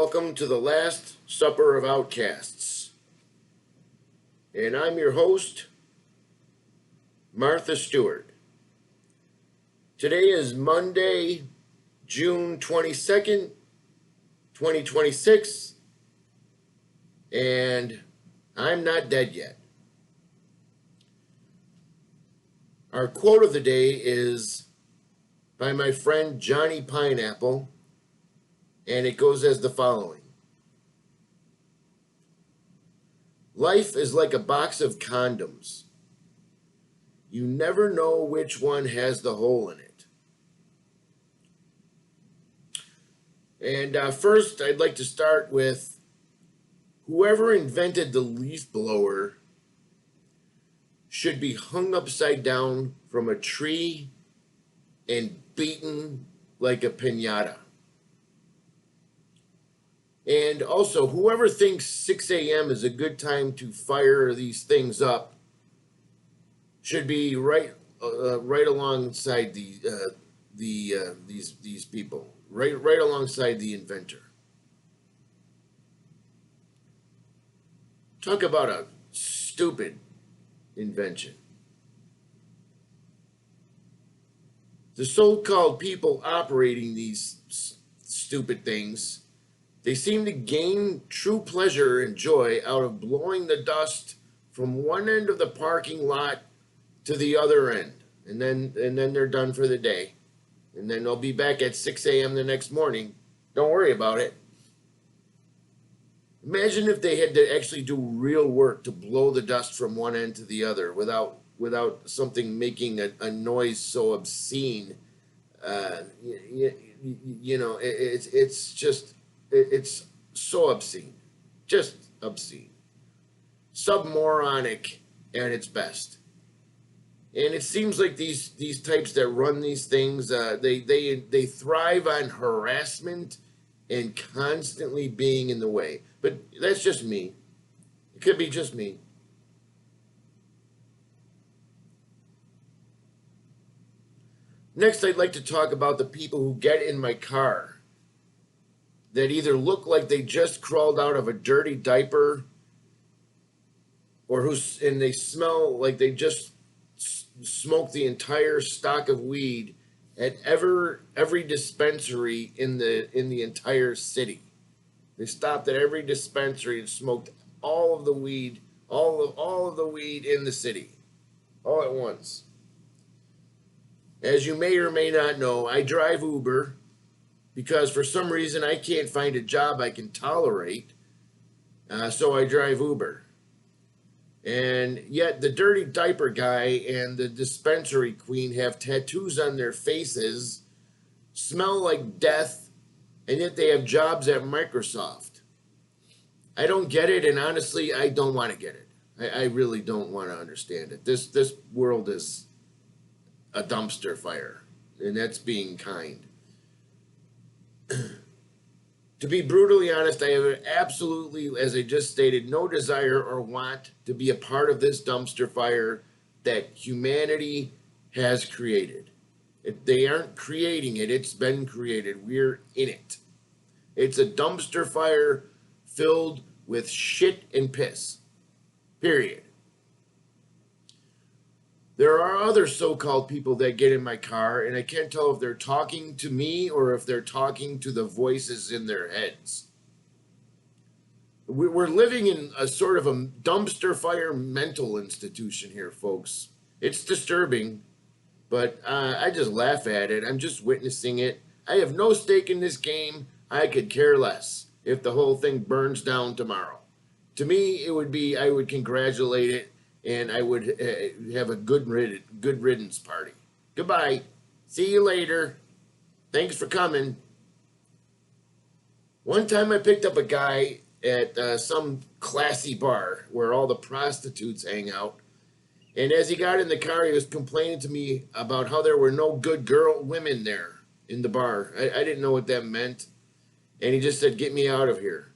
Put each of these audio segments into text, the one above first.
Welcome to the Last Supper of Outcasts. And I'm your host, Martha Stewart. Today is Monday, June 22nd, 2026, and I'm not dead yet. Our quote of the day is by my friend Johnny Pineapple, and it goes as the following. Life is like a box of condoms. You never know which one has the hole in it. And first, I'd like to start with whoever invented the leaf blower should be hung upside down from a tree and beaten like a piñata. And also, whoever thinks 6 a.m. is a good time to fire these things up should be right alongside these people, right alongside the inventor. Talk about a stupid invention. The so-called people operating these stupid things, they seem to gain true pleasure and joy out of blowing the dust from one end of the parking lot to the other end. And then they're done for the day. And then they'll be back at 6 a.m. the next morning. Don't worry about it. Imagine if they had to actually do real work to blow the dust from one end to the other without something making a noise so obscene. It's so obscene, just obscene, submoronic at its best. And it seems like these types that run these things, they thrive on harassment and constantly being in the way. But that's just me. It could be just me. Next, I'd like to talk about the people who get in my car that either look like they just crawled out of a dirty diaper, and they smell like they just smoked the entire stock of weed at every dispensary in the entire city. They stopped at every dispensary and smoked all of the weed in the city, all at once. As you may or may not know, I drive Uber because for some reason I can't find a job I can tolerate, so I drive Uber. And yet the dirty diaper guy and the dispensary queen have tattoos on their faces, smell like death, and yet they have jobs at Microsoft. I don't get it, and honestly, I don't want to get it. I really don't want to understand it. This world is a dumpster fire, and that's being kind. To be brutally honest, I have absolutely, as I just stated, no desire or want to be a part of this dumpster fire that humanity has created. They aren't creating it, it's been created. We're in it. It's a dumpster fire filled with shit and piss. Period. There are other so-called people that get in my car, and I can't tell if they're talking to me or if they're talking to the voices in their heads. We're living in a sort of a dumpster fire mental institution here, folks. It's disturbing, but I just laugh at it. I'm just witnessing it. I have no stake in this game. I could care less if the whole thing burns down tomorrow. To me, I would congratulate it, and I would have a good riddance party. Goodbye. See you later. Thanks for coming. One time I picked up a guy at some classy bar where all the prostitutes hang out. And as he got in the car, he was complaining to me about how there were no good women there in the bar. I didn't know what that meant. And he just said, "Get me out of here.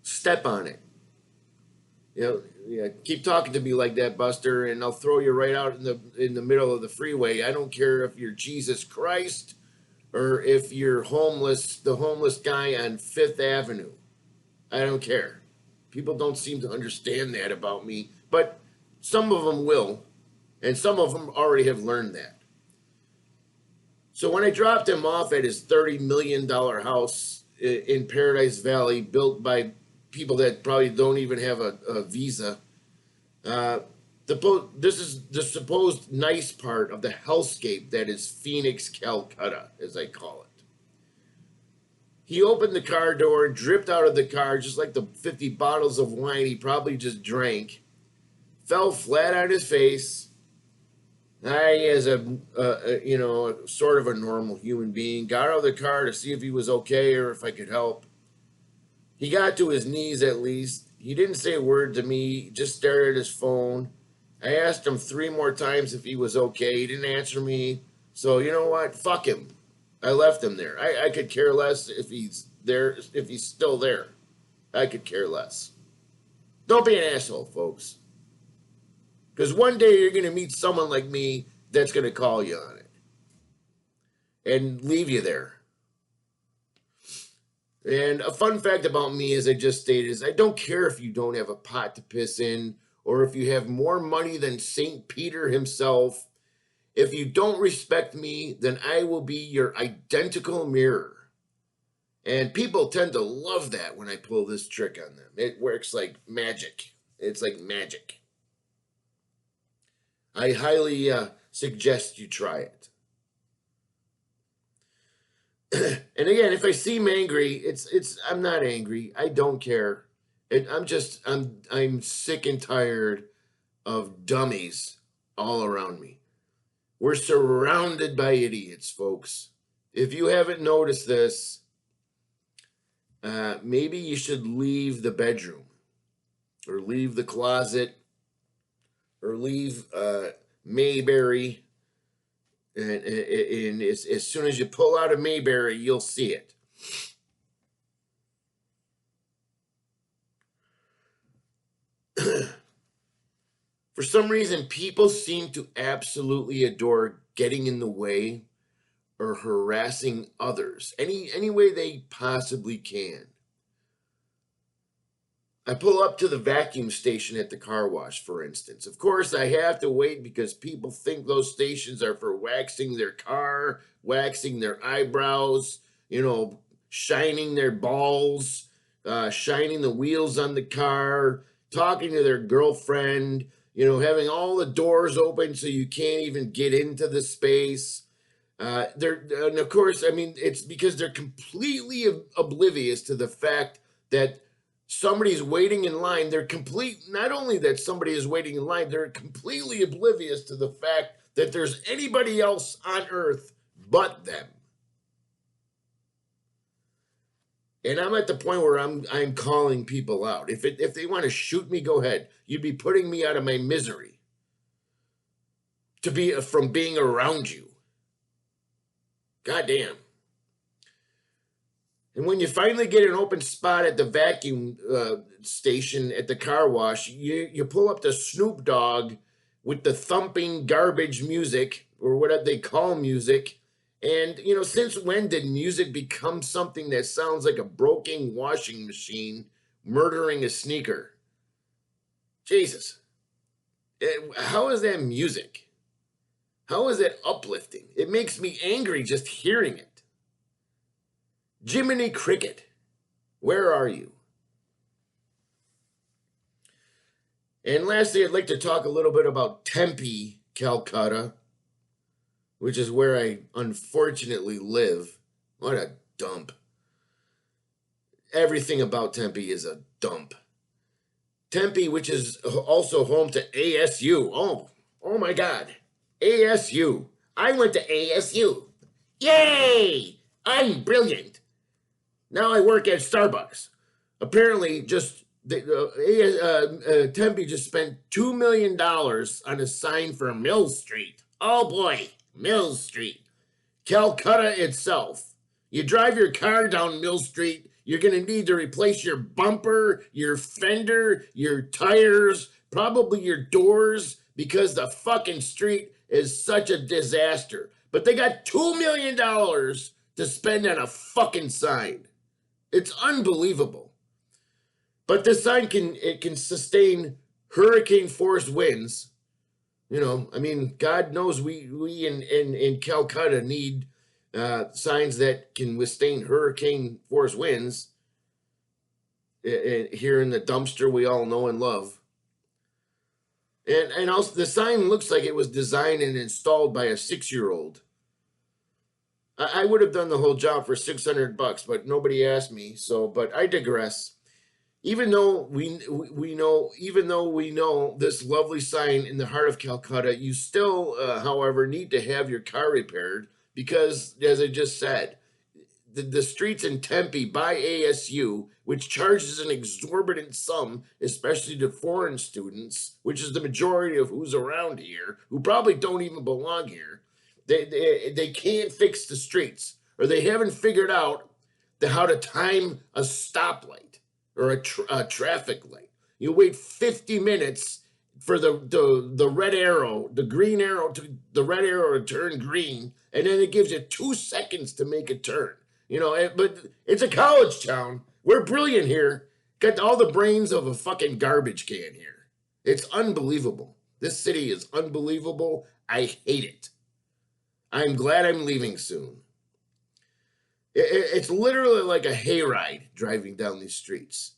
Step on it. Keep talking to me like that, Buster, and I'll throw you right out in the middle of the freeway. I don't care if you're Jesus Christ or if you're homeless, the homeless guy on Fifth Avenue. I don't care. People don't seem to understand that about me, but some of them will, and some of them already have learned that. So when I dropped him off at his $30 million house in Paradise Valley, built by people that probably don't even have a visa, uh, this is the supposed nice part of the hellscape that is Phoenix, Calcutta, as I call it. He opened the car door, dripped out of the car just like the 50 bottles of wine he probably just drank, fell flat on his face. I, as sort of a normal human being, got out of the car to see if he was okay or if I could help. He got to his knees at least. He didn't say a word to me, just stared at his phone. I asked him 3 more times if he was okay. He didn't answer me. So you know what? Fuck him. I left him there. I could care less if he's there, if he's still there. I could care less. Don't be an asshole, folks. Because one day you're going to meet someone like me that's going to call you on it and leave you there. And a fun fact about me, as I just stated, is I don't care if you don't have a pot to piss in or if you have more money than St. Peter himself. If you don't respect me, then I will be your identical mirror. And people tend to love that when I pull this trick on them. It works like magic. It's like magic. I highly suggest you try it. And again, if I seem angry, I'm not angry. I don't care. I'm sick and tired of dummies all around me. We're surrounded by idiots, folks. If you haven't noticed this, maybe you should leave the bedroom or leave the closet or leave Mayberry. And as soon as you pull out of Mayberry, you'll see it. For some reason, people seem to absolutely adore getting in the way or harassing others any way they possibly can. I pull up to the vacuum station at the car wash, for instance. Of course, I have to wait because people think those stations are for waxing their car, waxing their eyebrows, shining their balls, shining the wheels on the car, talking to their girlfriend, having all the doors open so you can't even get into the space. And of course, it's because they're completely oblivious to the fact that somebody's waiting in line. Not only that somebody is waiting in line, they're completely oblivious to the fact that there's anybody else on earth but them. And I'm at the point where I'm calling people out. If they want to shoot me, go ahead. You'd be putting me out of my misery from being around you. Goddamn. And when you finally get an open spot at the vacuum station at the car wash, you pull up to Snoop Dogg with the thumping garbage music, or what they call music. And, since when did music become something that sounds like a broken washing machine murdering a sneaker? Jesus. How is that music? How is that uplifting? It makes me angry just hearing it. Jiminy Cricket, where are you? And lastly, I'd like to talk a little bit about Tempe, Calcutta, which is where I unfortunately live. What a dump. Everything about Tempe is a dump. Tempe, which is also home to ASU. Oh my God. ASU. I went to ASU. Yay! I'm brilliant. Now I work at Starbucks. Apparently, Tempe just spent $2 million on a sign for Mill Street. Oh boy, Mill Street. Calcutta itself. You drive your car down Mill Street, you're going to need to replace your bumper, your fender, your tires, probably your doors, because the fucking street is such a disaster. But they got $2 million to spend on a fucking sign. It's unbelievable. But this sign can sustain hurricane force winds. You know, I mean, God knows we in Calcutta need signs that can withstand hurricane force winds. Here in the dumpster we all know and love. And also the sign looks like it was designed and installed by a 6-year-old. I would have done the whole job for $600, but nobody asked me. So, but I digress. Even though we know this lovely sign in the heart of Calcutta, you still, however, need to have your car repaired because, as I just said, the streets in Tempe by ASU, which charges an exorbitant sum, especially to foreign students, which is the majority of who's around here, who probably don't even belong here. They can't fix the streets, or they haven't figured out how to time a stoplight or a traffic light. You wait 50 minutes for the red arrow, the green arrow, the red arrow to turn green, and then it gives you 2 seconds to make a turn. You know, but it's a college town. We're brilliant here. Got all the brains of a fucking garbage can here. It's unbelievable. This city is unbelievable. I hate it. I'm glad I'm leaving soon. It's literally like a hayride driving down these streets.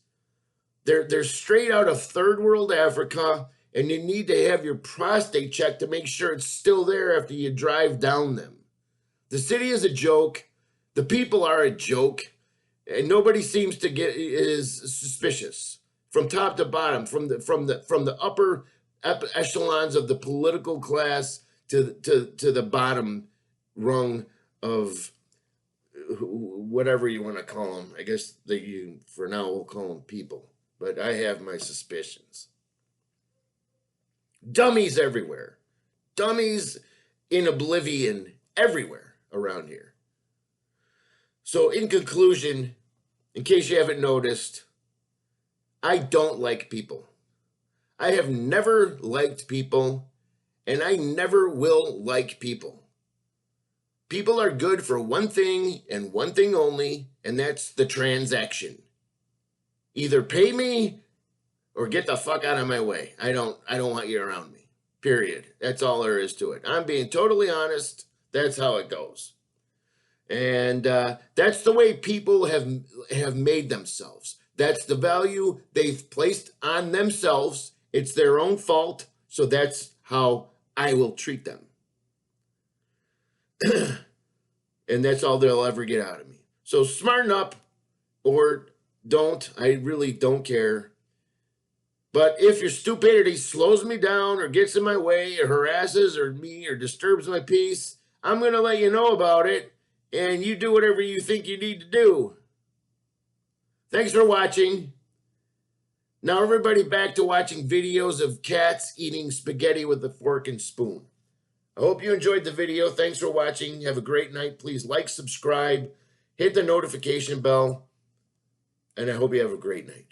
They're straight out of third world Africa, and you need to have your prostate checked to make sure it's still there after you drive down them. The city is a joke. The people are a joke, and nobody seems to is suspicious from top to bottom, from the upper echelons of the political class to the bottom rung of whatever you want to call them. I guess for now we'll call them people, but I have my suspicions. Dummies everywhere, dummies in oblivion everywhere around here. So in conclusion, in case you haven't noticed, I don't like people. I have never liked people, and I never will like people. People are good for one thing and one thing only, and that's the transaction. Either pay me or get the fuck out of my way. I don't want you around me. Period. That's all there is to it. I'm being totally honest. That's how it goes. And that's the way people have made themselves. That's the value they've placed on themselves. It's their own fault. So that's how I will treat them. And that's all they'll ever get out of me. So smarten up or don't. I really don't care. But if your stupidity slows me down or gets in my way or harasses or me or disturbs my peace, I'm going to let you know about it. And you do whatever you think you need to do. Thanks for watching. Now everybody back to watching videos of cats eating spaghetti with a fork and spoon. I hope you enjoyed the video. Thanks for watching. Have a great night. Please like, subscribe, hit the notification bell, and I hope you have a great night.